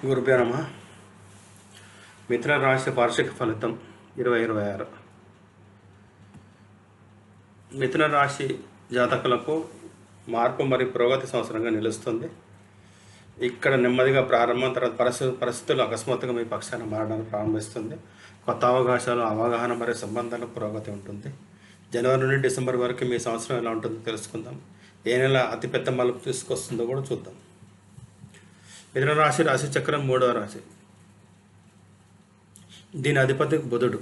గురుభ్యో నమ. మిథున రాశి వార్షిక ఫలితం 2026. మిథున రాశి జాతకులకు మార్పు మరియు పురోగతి సంవత్సరంగా నిలుస్తుంది. ఇక్కడ నెమ్మదిగా ప్రారంభం, తర్వాత పరిస్థితులు అకస్మాత్తుగా మీ పక్షాన మారడానికి ప్రారంభిస్తుంది. కొత్త అవకాశాలు, అవగాహన మరియు సంబంధాల పురోగతి ఉంటుంది. జనవరి నుండి డిసెంబర్ వరకు మీ సంవత్సరం ఎలా ఉంటుందో తెలుసుకుందాం. ఏ నెల అతిపెద్ద మలుపు తీసుకొస్తుందో కూడా చూద్దాం. మిథున రాశి రాశి చక్రం 3వ రాశి. దీని అధిపతి బుధుడు.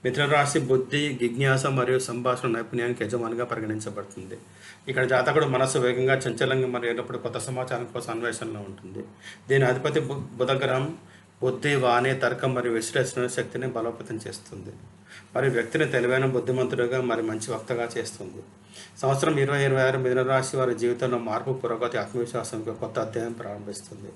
మిథున రాశి బుద్ధి, జిజ్ఞాస మరియు సంభాషణ నైపుణ్యానికి యజమానిగా పరిగణించబడుతుంది. ఇక్కడ జాతకుడు మనస్సు వేగంగా, చంచలంగా మరియు ఎల్లప్పుడూ కొత్త సమాచారం కోసం అన్వేషణలో ఉంటుంది. దీని అధిపతి బుధగ్రహం బుద్ధి, వాణి, తర్కం మరియు విశ్లేషణ శక్తిని బలోపేతం చేస్తుంది మరియు వ్యక్తిని తెలివైన, బుద్ధిమంతుడిగా మరియు మంచి వక్తగా చేస్తుంది. సంవత్సరం 2026 మిథున రాశి వారి జీవితంలో మార్పు, పురోగతి, ఆత్మవిశ్వాసంతో కొత్త అధ్యాయం ప్రారంభిస్తుంది.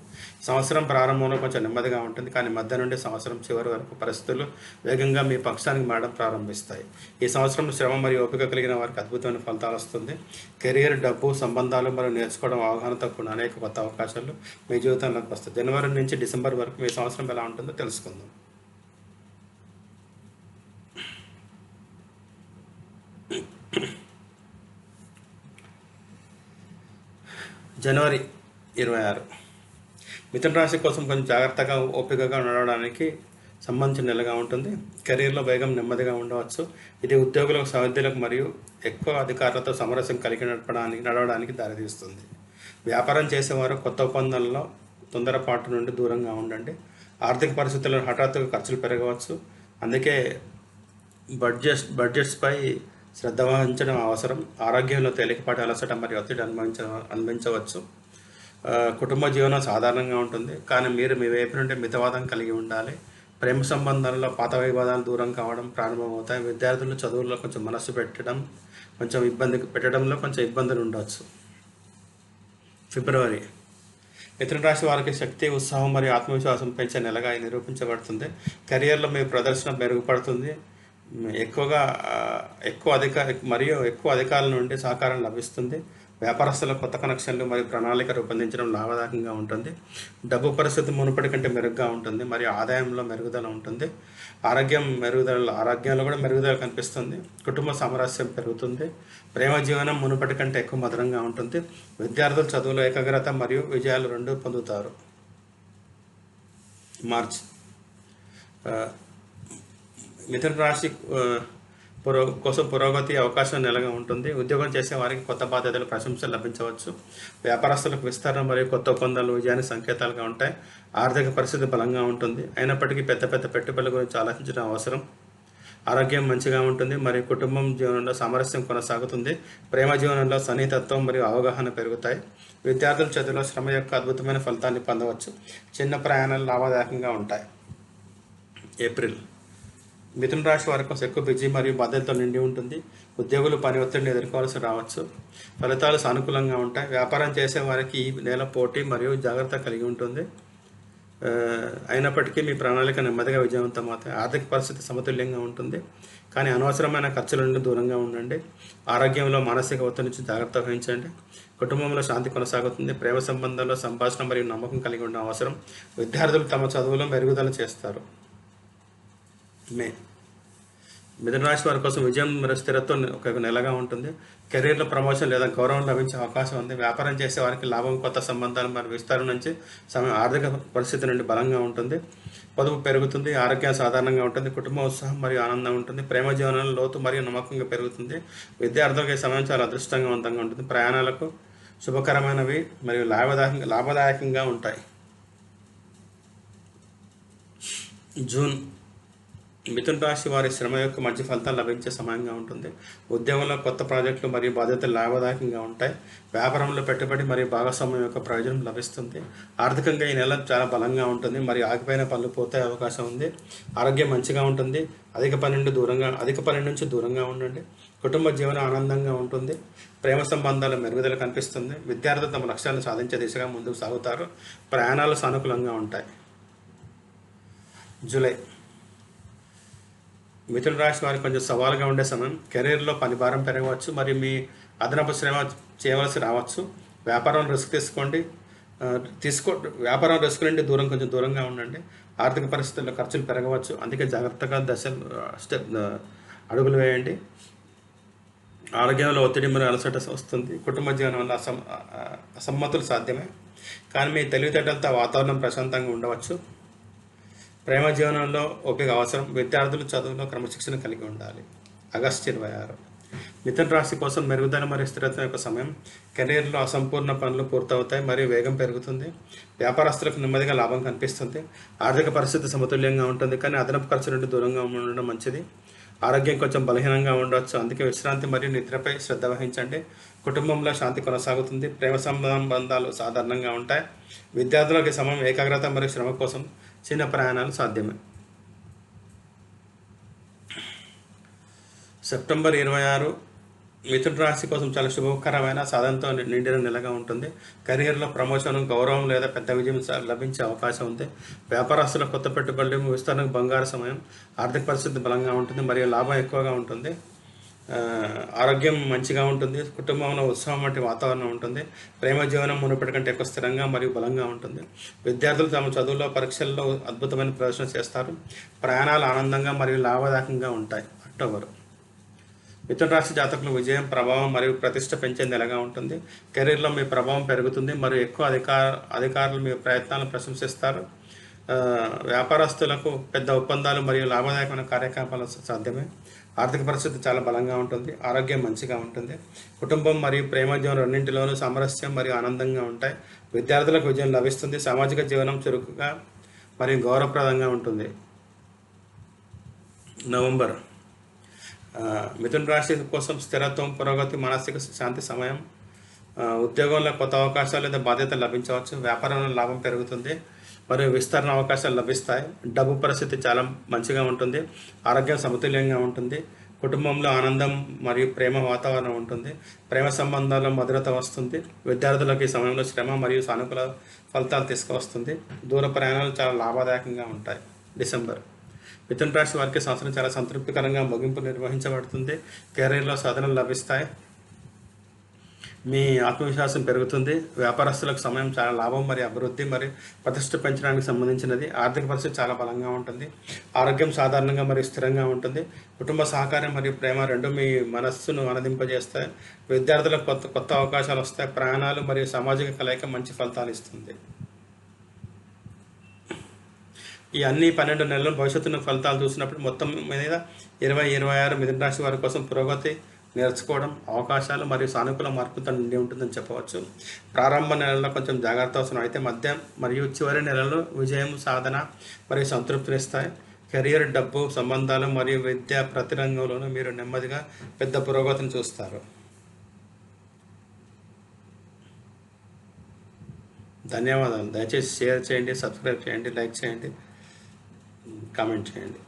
సంవత్సరం ప్రారంభంలో కొంచెం నెమ్మదిగా ఉంటుంది, కానీ మధ్య నుండి సంవత్సరం చివరి వరకు పరిస్థితులు వేగంగా మీ పక్షానికి మారడం ప్రారంభిస్తాయి. ఈ సంవత్సరం శ్రమ మరియు ఓపిక కలిగిన వారికి అద్భుతమైన ఫలితాలు వస్తుంది. కెరియర్, డబ్బు, సంబంధాలు మరియు నేర్చుకోవడం, అవగాహనతో కూడిన అనేక కొత్త అవకాశాలు మీ జీవితంలోకి వస్తాయి. జనవరి నుంచి డిసెంబర్ వరకు మీ సంవత్సరం ఎలా ఉంటుందో తెలుసుకుందాం. జనవరి 26 మిథున రాశి కోసం కొంచెం జాగ్రత్తగా, ఓపికగా నడవడానికి సంబంధించిన నెలగా ఉంటుంది. కెరీర్లో వేగం నెమ్మదిగా ఉండవచ్చు. ఇది ఉద్యోగులకు, సహోద్యోగులకు మరియు ఎక్కువ అధికారులతో సమరస్యం కలిగి నడవడానికి దారితీస్తుంది. వ్యాపారం చేసేవారు కొత్త ఒప్పందాలలో తొందరపాటు నుండి దూరంగా ఉండండి. ఆర్థిక పరిస్థితుల్లో హఠాత్తుగా ఖర్చులు పెరగవచ్చు, అందుకే బడ్జెట్స్పై శ్రద్ధ వహించడం అవసరం. ఆరోగ్యంలో తేలికపాటి అలసట మరియు ఒత్తిడి అనుభవించవచ్చు. కుటుంబ జీవనం సాధారణంగా ఉంటుంది, కానీ మీరు మీ వైపు నుండి మితవాదం కలిగి ఉండాలి. ప్రేమ సంబంధాలలో పాత వివాదాలు దూరం కావడం ప్రారంభమవుతాయి. విద్యార్థులు చదువుల్లో కొంచెం మనస్సు పెట్టడంలో కొంచెం ఇబ్బందులు ఉండవచ్చు. ఫిబ్రవరి మిథున రాశి వారికి శక్తి, ఉత్సాహం మరియు ఆత్మవిశ్వాసం పెంచే నెలగా నిరూపించబడుతుంది. కెరియర్లో మీ ప్రదర్శన మెరుగుపడుతుంది. ఎక్కువ అధికారుల నుండి సహకారం లభిస్తుంది. వ్యాపారస్తుల కొత్త కనెక్షన్లు మరియు ప్రణాళిక రూపొందించడం లాభదాయకంగా ఉంటుంది. డబ్బు పరిస్థితి మునుపటి కంటే మెరుగ్గా ఉంటుంది మరియు ఆదాయంలో మెరుగుదల ఉంటుంది. ఆరోగ్యంలో కూడా మెరుగుదల కనిపిస్తుంది. కుటుంబ సామరస్యం పెరుగుతుంది. ప్రేమ జీవనం మునుపటి కంటే ఎక్కువ మధురంగా ఉంటుంది. విద్యార్థులు చదువులో ఏకాగ్రత మరియు విజయాలు రెండూ పొందుతారు. మార్చ్ మిథున రాశి కోసం పురోగతి అవకాశం నెలగా ఉంటుంది. ఉద్యోగం చేసే వారికి కొత్త బాధ్యతలు, ప్రశంసలు లభించవచ్చు. వ్యాపారస్తులకు విస్తరణ మరియు కొత్త ఒప్పందాలు విజయానికి సంకేతాలుగా ఉంటాయి. ఆర్థిక పరిస్థితి బలంగా ఉంటుంది, అయినప్పటికీ పెద్ద పెట్టుబడుల గురించి ఆలోచించడం అవసరం. ఆరోగ్యం మంచిగా ఉంటుంది మరియు కుటుంబం జీవనంలో సామరస్యం కొనసాగుతుంది. ప్రేమ జీవనంలో సన్నిహితత్వం మరియు అవగాహన పెరుగుతాయి. విద్యార్థుల చదువులో శ్రమ యొక్క అద్భుతమైన ఫలితాన్ని పొందవచ్చు. చిన్న ప్రయాణాలు లాభదాయకంగా ఉంటాయి. ఏప్రిల్ మిథున రాశి వారి కోసం ఎక్కువ బిజీ మరియు బాధ్యతతో నిండి ఉంటుంది. ఉద్యోగులు పని ఒత్తిడిని ఎదుర్కోవాల్సి రావచ్చు. ఫలితాలు సానుకూలంగా ఉంటాయి. వ్యాపారం చేసే వారికి ఈ నెల పోటీ మరియు జాగ్రత్త కలిగి ఉంటుంది. అయినప్పటికీ మీ ప్రణాళిక నెమ్మదిగా విజయవంతమవుతాయి. ఆర్థిక పరిస్థితి సమతుల్యంగా ఉంటుంది, కానీ అనవసరమైన ఖర్చుల నుండి దూరంగా ఉండండి. ఆరోగ్యంలో మానసిక ఒత్తిడి నుంచి జాగ్రత్త వహించండి. కుటుంబంలో శాంతి కొనసాగుతుంది. ప్రేమ సంబంధాల్లో సంభాషణ మరియు నమ్మకం కలిగి ఉండడం అవసరం. విద్యార్థులు తమ చదువులో మెరుగుదల చేస్తారు. మే మిథున రాశి వారి కోసం విజయం మరియు స్థిరత్వం ఒక నెలగా ఉంటుంది. కెరీర్లో ప్రమోషన్ లేదా గౌరవం లభించే అవకాశం ఉంది. వ్యాపారం చేసే వారికి లాభం, కొత్త సంబంధాలు మరియు విస్తరణ నుంచి ఆర్థిక పరిస్థితి నుండి బలంగా ఉంటుంది. పొదుపు పెరుగుతుంది. ఆరోగ్యం సాధారణంగా ఉంటుంది. కుటుంబ ఉత్సాహం మరియు ఆనందం ఉంటుంది. ప్రేమ జీవనంలో లోతు మరియు నమ్మకంగా పెరుగుతుంది. విద్యార్థులకు ఈ సమయం చాలా అదృష్టవంతంగా ఉంటుంది. ప్రయాణాలకు శుభకరమైనవి మరియు లాభదాయకంగా ఉంటాయి. జూన్ మిథున రాశి వారి శ్రమ యొక్క మంచి ఫలితాలు లభించే సమయంగా ఉంటుంది. ఉద్యోగంలో కొత్త ప్రాజెక్టులు మరియు బాధ్యతలు లాభదాయకంగా ఉంటాయి. వ్యాపారంలో పెట్టుబడి మరియు భాగస్వామ్యం యొక్క ప్రయోజనం లభిస్తుంది. ఆర్థికంగా ఈ నెల చాలా బలంగా ఉంటుంది మరియు ఆగిపోయిన పనులు పూర్తయ్యే అవకాశం ఉంది. ఆరోగ్యం మంచిగా ఉంటుంది. అధిక పని నుంచి దూరంగా ఉండండి. కుటుంబ జీవనం ఆనందంగా ఉంటుంది. ప్రేమ సంబంధాల మెరుగుదల కనిపిస్తుంది. విద్యార్థులు తమ లక్ష్యాలను సాధించే దిశగా ముందుకు సాగుతారు. ప్రయాణాలు సానుకూలంగా ఉంటాయి. జూలై మిథున రాశి వారికి కొంచెం సవాలుగా ఉండే సమయం. కెరీర్లో పని భారం పెరగవచ్చు మరియు మీ అదనపు శ్రమ చేయవలసి రావచ్చు. వ్యాపారం రిస్క్ తీసుకోండి ఆ, తీసుకో వ్యాపారం రిస్క్ నుండి కొంచెం దూరంగా ఉండండి. ఆర్థిక పరిస్థితుల్లో ఖర్చులు పెరగవచ్చు, అందుకే జాగ్రత్తగా అడుగులు వేయండి. ఆరోగ్యంలో ఒత్తిడి మరియు అలసట వస్తుంది. కుటుంబ జీవనం వల్ల అసమ్మతులు సాధ్యమే, కానీ మీ తెలివితేటలతో వాతావరణం ప్రశాంతంగా ఉండవచ్చు. ప్రేమ జీవనంలో ఓపిక అవసరం. విద్యార్థులు చదువులో క్రమశిక్షణ కలిగి ఉండాలి. ఆగస్టు 26. మిథున రాశి కోసం మెరుగుదల మరియు స్థిరత్వం యొక్క సమయం. కెరీర్లో అసంపూర్ణ పనులు పూర్తవుతాయి మరియు వేగం పెరుగుతుంది. వ్యాపారస్తులకు నెమ్మదిగా లాభం కనిపిస్తుంది. ఆర్థిక పరిస్థితి సమతుల్యంగా ఉంటుంది, కానీ అదనపు ఖర్చు నుండి దూరంగా ఉండడం మంచిది. ఆరోగ్యం కొంచెం బలహీనంగా ఉండవచ్చు, అందుకే విశ్రాంతి మరియు నిద్రపై శ్రద్ధ వహించండి. కుటుంబంలో శాంతి కొనసాగుతుంది. ప్రేమ సంబంధాలు సాధారణంగా ఉంటాయి. విద్యార్థులకు ఈ సమయం ఏకాగ్రత మరియు శ్రమ కోసం చిన్న ప్రయాణాలు సాధ్యమే. సెప్టెంబర్ 26 మిథున రాశి కోసం చాలా శుభకరమైన సాధనతో నిండిన నెలగా ఉంటుంది. కెరియర్లో ప్రమోషన్, గౌరవం లేదా పెద్ద విజయం లభించే అవకాశం ఉంది. వ్యాపారస్తుల కొత్త పెట్టుబడులు, విస్తరణకు బంగారు సమయం. ఆర్థిక పరిస్థితి బలంగా ఉంటుంది మరియు లాభం ఎక్కువగా ఉంటుంది. ఆరోగ్యం మంచిగా ఉంటుంది. కుటుంబంలో ఉత్సవం వంటి వాతావరణం ఉంటుంది. ప్రేమ జీవనం మునుపటి కంటే ఎక్కువ స్థిరంగా మరియు బలంగా ఉంటుంది. విద్యార్థులు తమ చదువులో, పరీక్షల్లో అద్భుతమైన ప్రదర్శన చేస్తారు. ప్రయాణాలు ఆనందంగా మరియు లాభదాయకంగా ఉంటాయి. అక్టోబర్. మిథున రాశి జాతకులు విజయం, ప్రభావం మరియు ప్రతిష్ట పెంచే నెలగా ఉంటుంది. కెరీర్లో మీ ప్రభావం పెరుగుతుంది మరియు ఎక్కువ అధికారులు మీ ప్రయత్నాలను ప్రశంసిస్తారు. వ్యాపారస్తులకు పెద్ద ఒప్పందాలు మరియు లాభదాయకమైన కార్యకలాపాలు సాధ్యమే. ఆర్థిక పరిస్థితి చాలా బలంగా ఉంటుంది. ఆరోగ్యం మంచిగా ఉంటుంది. కుటుంబం మరియు ప్రేమ జీవనం రెండింటిలోనూ సామరస్యం మరియు ఆనందంగా ఉంటాయి. విద్యార్థులకు విజయం లభిస్తుంది. సామాజిక జీవనం చురుకుగా మరియు గౌరవప్రదంగా ఉంటుంది. నవంబర్. మిథున రాశి కోసం స్థిరత్వం, పురోగతి, మానసిక శాంతి సమయం. ఉద్యోగంలో కొత్త అవకాశాలు లేదా బాధ్యతలు లభించవచ్చు. వ్యాపారంలో లాభం పెరుగుతుంది మరియు విస్తరణ అవకాశాలు లభిస్తాయి. డబ్బు పరిస్థితి చాలా మంచిగా ఉంటుంది. ఆరోగ్యం సమతుల్యంగా ఉంటుంది. కుటుంబంలో ఆనందం మరియు ప్రేమ వాతావరణం ఉంటుంది. ప్రేమ సంబంధాల్లో మధురత వస్తుంది. విద్యార్థులకు ఈ సమయంలో శ్రమ మరియు సానుకూల ఫలితాలు తీసుకువస్తుంది. దూర ప్రయాణాలు చాలా లాభదాయకంగా ఉంటాయి. డిసెంబర్. మిథున రాశి వారికి సంవత్సరం చాలా సంతృప్తికరంగా ముగింపు నిర్వహించబడుతుంది. కెరీర్లో సాధనలు లభిస్తాయి. మీ ఆత్మవిశ్వాసం పెరుగుతుంది. వ్యాపారస్తులకు సమయం చాలా లాభం మరియు అభివృద్ధి మరియు ప్రతిష్ట పెంచడానికి సంబంధించినది. ఆర్థిక పరిస్థితి చాలా బలంగా ఉంటుంది. ఆరోగ్యం సాధారణంగా మరియు స్థిరంగా ఉంటుంది. కుటుంబ సహకారం మరియు ప్రేమ రెండు మీ మనస్సును ఆనందింపజేస్తాయి. విద్యార్థులకు కొత్త అవకాశాలు వస్తాయి. ప్రయాణాలు మరియు సామాజిక కలయిక మంచి ఫలితాలు ఇస్తుంది. ఈ అన్ని 12 నెలల భవిష్యత్తును ఫలితాలు చూసినప్పుడు మొత్తం మీద 2026 మిథున రాశి వారి కోసం పురోగతి, నేర్చుకోవడం, అవకాశాలు మరియు సానుకూల మార్పులతో నిండి ఉంటుందని చెప్పవచ్చు. ప్రారంభ నెలల్లో కొంచెం జాగ్రత్త అవసరం, అయితే మధ్య మరియు చివరి నెలల్లో విజయం, సాధన మరియు సంతృప్తినిస్తాయి. కెరియర్, డబ్బు, సంబంధాలు మరియు విద్య ప్రతి రంగంలోనూ మీరు నెమ్మదిగా పెద్ద పురోగతిని చూస్తారు. ధన్యవాదాలు. దయచేసి షేర్ చేయండి, సబ్స్క్రైబ్ చేయండి, లైక్ చేయండి, కామెంట్ చేయండి.